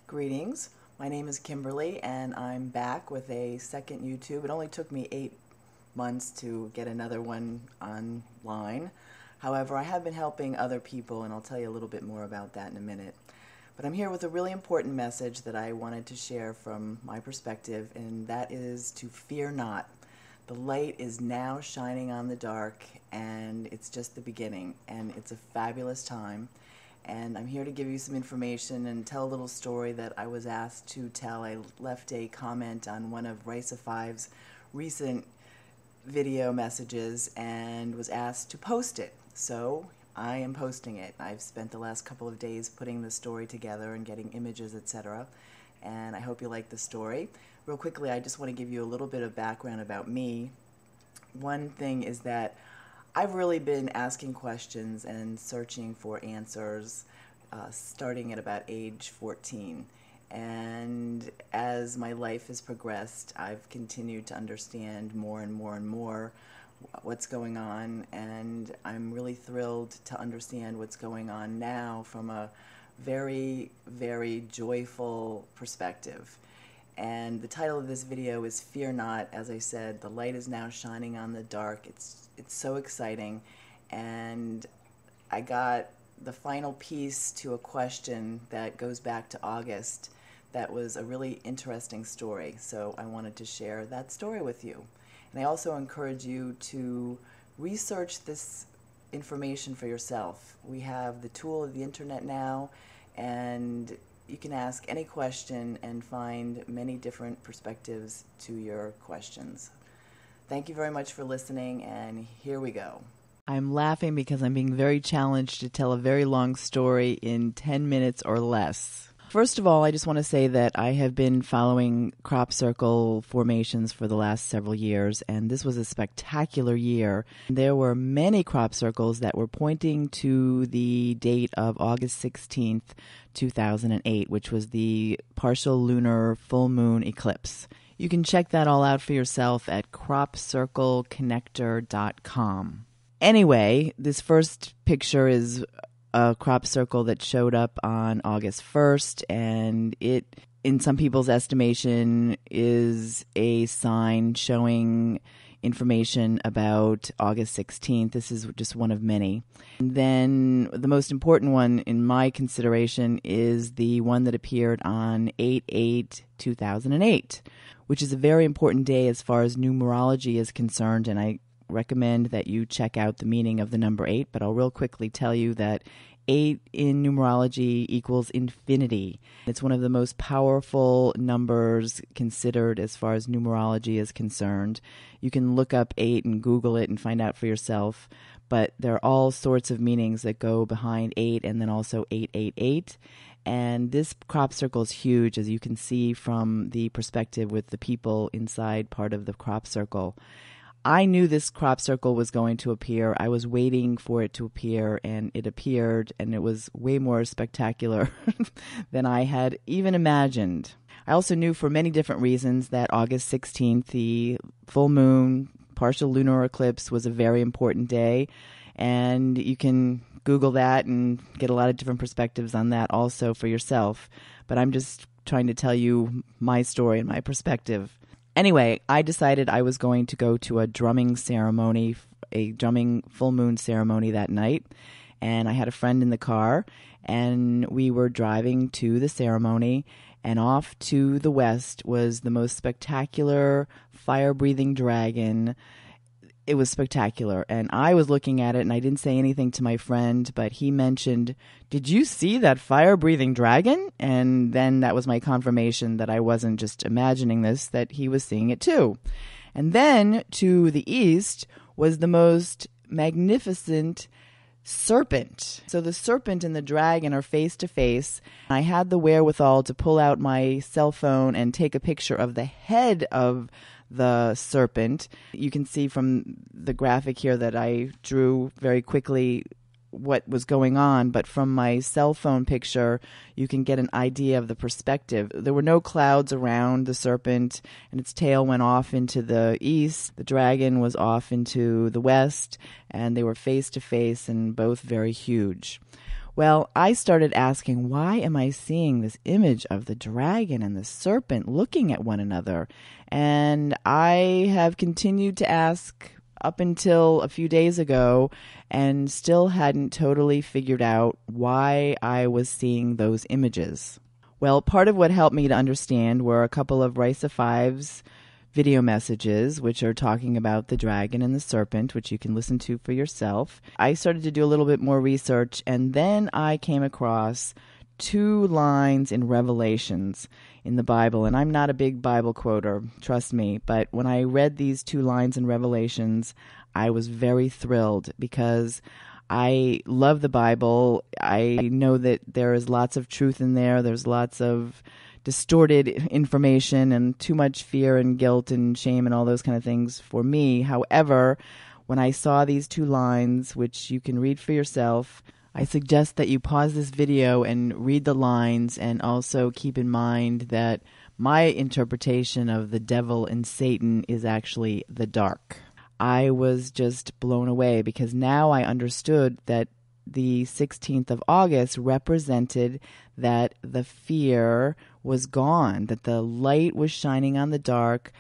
Greetings. My name is Kimberley, and I'm back with a second YouTube. It only took me 8 months to get another one online. However, I have been helping other people, and I'll tell you a little bit more about that in a minute. But I'm here with a really important message that I wanted to share from my perspective, and that is to fear not. The light is now shining on the dark, and it's just the beginning, and it's a fabulous time. And I'm here to give you some information and tell a little story that I was asked to tell. I left a comment on one of Rice-A-Five's recent video messages and was asked to post it. So I am posting it. I've spent the last couple of days putting the story together and getting images, etc. And I hope you like the story. Real quickly, I just want to give you a little bit of background about me. One thing is that I've really been asking questions and searching for answers starting at about age 14. And as my life has progressed, I've continued to understand more and more and more what's going on, and I'm really thrilled to understand what's going on now from a very, very joyful perspective. And the title of this video is Fear Not. As I said, the light is now shining on the dark. It's so exciting. And I got the final piece to a question that goes back to August. That was a really interesting story. So I wanted to share that story with you. And I also encourage you to research this information for yourself. We have the tool of the internet now, and you can ask any question and find many different perspectives to your questions. Thank you very much for listening, and here we go. I'm laughing because I'm being very challenged to tell a very long story in 10 minutes or less. First of all, I just want to say that I have been following crop circle formations for the last several years, and this was a spectacular year. There were many crop circles that were pointing to the date of August 16th, 2008, which was the partial lunar full moon eclipse. You can check that all out for yourself at cropcircleconnector.com. Anyway, this first picture is a crop circle that showed up on August 1st, and it, in some people's estimation, is a sign showing information about August 16th. This is just one of many. And then the most important one in my consideration is the one that appeared on 8/8/2008, which is a very important day as far as numerology is concerned, and I recommend that you check out the meaning of the number 8, but I'll real quickly tell you that 8 in numerology equals infinity. It's one of the most powerful numbers considered as far as numerology is concerned. You can look up 8 and Google it and find out for yourself, but there are all sorts of meanings that go behind 8 and then also 888. And this crop circle is huge, as you can see from the perspective with the people inside part of the crop circle. I knew this crop circle was going to appear. I was waiting for it to appear, and it appeared, and it was way more spectacular than I had even imagined. I also knew for many different reasons that August 16th, the full moon partial lunar eclipse, was a very important day, and you can Google that and get a lot of different perspectives on that also for yourself. But I'm just trying to tell you my story and my perspective. Anyway, I decided I was going to go to a drumming ceremony, a drumming full moon ceremony that night, and I had a friend in the car, and we were driving to the ceremony, and off to the west was the most spectacular fire-breathing dragon. It was spectacular, and I was looking at it, and I didn't say anything to my friend, but he mentioned, "Did you see that fire-breathing dragon?" And then that was my confirmation that I wasn't just imagining this, that he was seeing it too. And then to the east was the most magnificent serpent. So the serpent and the dragon are face to face. I had the wherewithal to pull out my cell phone and take a picture of the head of the serpent. You can see from the graphic here that I drew very quickly what was going on, but from my cell phone picture, you can get an idea of the perspective. There were no clouds around the serpent, and its tail went off into the east. The dragon was off into the west, and they were face to face and both very huge. Well, I started asking, why am I seeing this image of the dragon and the serpent looking at one another? And I have continued to ask up until a few days ago and still hadn't totally figured out why I was seeing those images. Well, part of what helped me to understand were a couple of Risa 5's video messages, which are talking about the dragon and the serpent, which you can listen to for yourself. I started to do a little bit more research, and then I came across 2 lines in Revelations in the Bible. And I'm not a big Bible quoter, trust me, but when I read these 2 lines in Revelations, I was very thrilled because I love the Bible. I know that there is lots of truth in there. There's lots of distorted information and too much fear and guilt and shame and all those kind of things for me. However, when I saw these 2 lines, which you can read for yourself, I suggest that you pause this video and read the lines, and also keep in mind that my interpretation of the devil and Satan is actually the dark. I was just blown away because now I understood that the 16th of August represented that the fear was gone, that the light was shining on the dark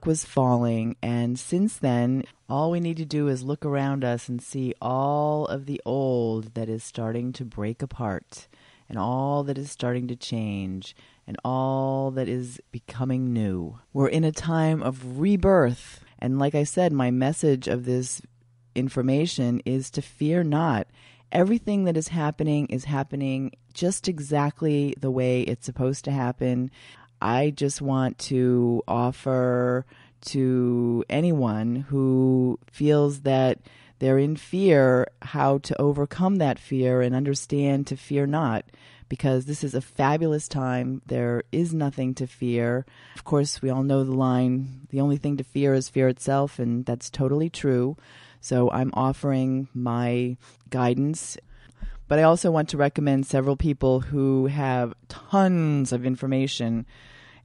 was falling, and since then, all we need to do is look around us and see all of the old that is starting to break apart, and all that is starting to change, and all that is becoming new. We're in a time of rebirth, and like I said, my message of this information is to fear not. Everything that is happening just exactly the way it's supposed to happen. I just want to offer to anyone who feels that they're in fear how to overcome that fear and understand to fear not, because this is a fabulous time. There is nothing to fear. Of course, we all know the line, the only thing to fear is fear itself, and that's totally true. So I'm offering my guidance. But I also want to recommend several people who have tons of information,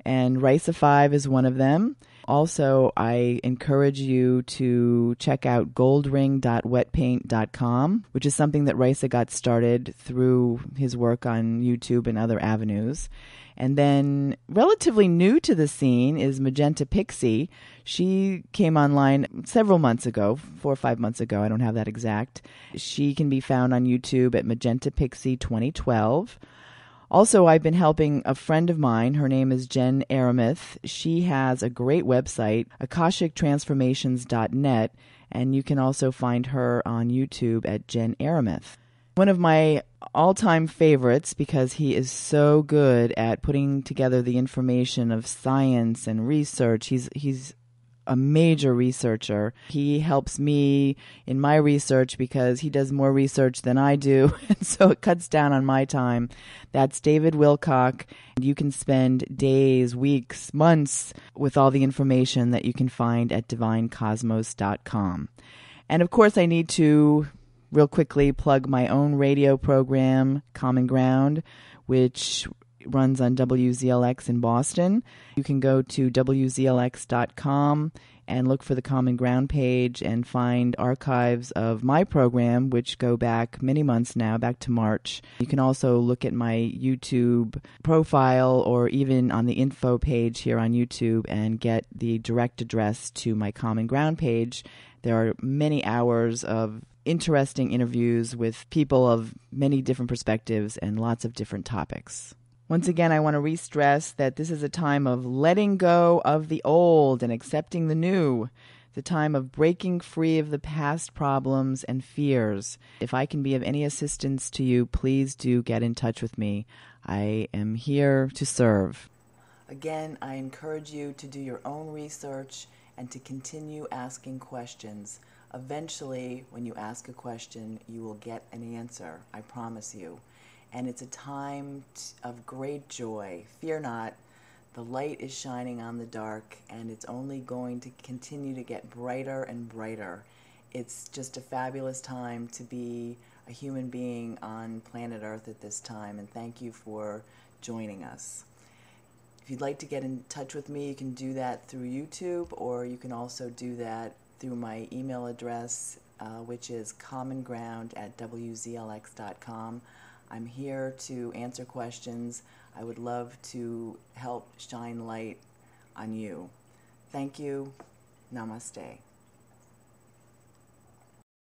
and Risa 5 is one of them. Also, I encourage you to check out goldring.wetpaint.com, which is something that Risa got started through his work on YouTube and other avenues. And then relatively new to the scene is Magenta Pixie. She came online several months ago, 4 or 5 months ago. I don't have that exact. She can be found on YouTube at Magenta Pixie 2012. Also, I've been helping a friend of mine. Her name is Jen Aramith. She has a great website, akashictransformations.net, and you can also find her on YouTube at Jen Aramith. One of my all-time favorites, because he is so good at putting together the information of science and research. He's a major researcher. He helps me in my research because he does more research than I do, and so it cuts down on my time. That's David Wilcock. You can spend days, weeks, months with all the information that you can find at divinecosmos.com. And of course, I need to real quickly plug my own radio program, Common Ground, which runs on WZLX in Boston. You can go to WZLX.com and look for the Common Ground page and find archives of my program, which go back many months now, back to March. You can also look at my YouTube profile or even on the info page here on YouTube and get the direct address to my Common Ground page. There are many hours of interesting interviews with people of many different perspectives and lots of different topics. Once again, I want to re-stress that this is a time of letting go of the old and accepting the new. It's a time of breaking free of the past problems and fears. If I can be of any assistance to you, please do get in touch with me. I am here to serve. Again, I encourage you to do your own research and to continue asking questions. Eventually, when you ask a question, you will get an answer. I promise you. And it's a time of great joy. Fear not. The light is shining on the dark, and it's only going to continue to get brighter and brighter. It's just a fabulous time to be a human being on planet Earth at this time, and thank you for joining us. If you'd like to get in touch with me, you can do that through YouTube, or you can also do that through my email address, which is commonground@wzlx.com. I'm here to answer questions. I would love to help shine light on you. Thank you. Namaste.